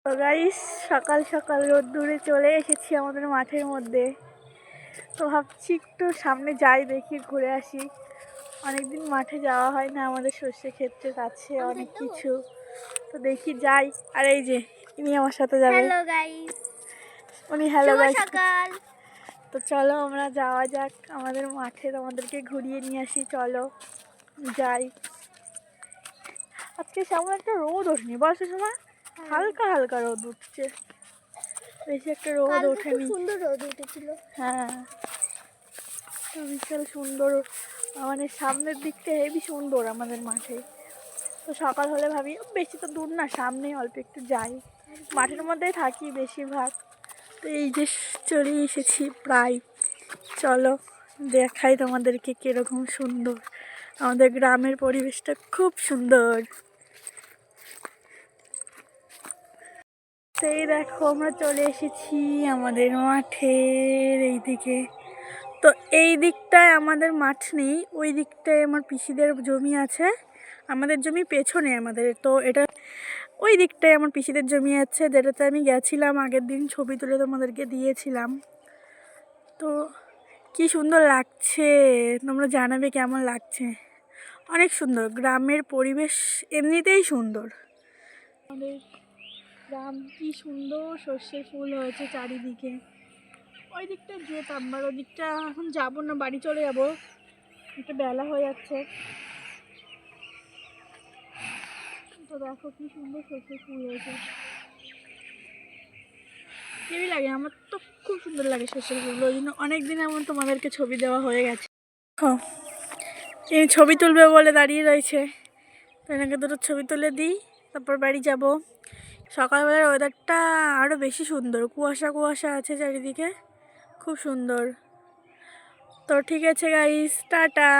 তো গাইস, সকাল সকাল রোদ্দুরে চলে এসেছি আমাদের মাঠের মধ্যে। তো ভাবছি একটু সামনে যাই, দেখি ঘুরে আসি। অনেকদিন মাঠে যাওয়া হয় না, আমাদের সর্ষে ক্ষেত্রের কাছে অনেক কিছু। তো দেখি যাই। আর এই যে ইনি আমার সাথে যাবে। হ্যালো গাইস, উনি হ্যালো গাইস। সকাল। তো চলো আমরা যাওয়া যাক আমাদের মাঠে, আমাদেরকে ঘুরিয়ে নিয়ে আসি। চলো যাই। আজকে সেমন একটা রোদ ওঠেনি, বর্ষার সময় হালকা হালকা রোদ উঠছে, বেশি একটা রোদ ওঠেনি। সুন্দর রোদ উঠেছিল। হ্যাঁ, বিশাল সুন্দর, মানে সামনের দিকটা হেবি সুন্দর আমাদের মাঠে। তো সকাল হলে ভাবি বেশি তো দূর না, সামনে অল্প একটু যাই, মাঠের মধ্যেই থাকি বেশিরভাগ। তো এই যে চলে এসেছি প্রায়। চলো দেখাই তোমাদেরকে কিরকম সুন্দর আমাদের গ্রামের পরিবেশটা, খুব সুন্দর। সেই দেখো আমরা চলে এসেছি আমাদের মাঠের এই দিকে। তো এই দিকটায় আমাদের মাঠ নেই, ওই দিকটায় আমার পিসিদের জমি আছে। আমাদের জমি পেছনে আমাদের, তো এটা ওই দিকটায় আমার পিসিদের জমি আছে, যেটাতে আমি গেছিলাম আগের দিন, ছবি তুলে তোমাদেরকে দিয়েছিলাম। তো কি সুন্দর লাগছে, তোমরা জানাবে কেমন লাগছে। অনেক সুন্দর, গ্রামের পরিবেশ এমনিতেই সুন্দর। আমাদের গ্রাম কি সুন্দর, সর্ষের ফুল হয়েছে চারিদিকে। ওই দিকটা যেতাম, আর ওই দিকটা এখন যাবো না, বাড়ি চলে যাবো, একটু বেলা হয়ে যাচ্ছে। তো দেখো কি সুন্দর সর্ষের ফুল হয়েছে, কেমন লাগে, আমার তো খুব সুন্দর লাগে সর্ষের ফুল। ওই জন্য অনেকদিন এমন তোমাদেরকে ছবি দেওয়া হয়ে গেছে। এই ছবি তুলবে বলে দাঁড়িয়ে রয়েছে, তো এনাকে দুটো ছবি তুলে দিই, তারপর বাড়ি যাব। সকালবেলার ওয়েদারটা আরও বেশি সুন্দর, কুয়াশা কুয়াশা আছে চারিদিকে, খুব সুন্দর। তো ঠিক আছে গাইস, টাটা।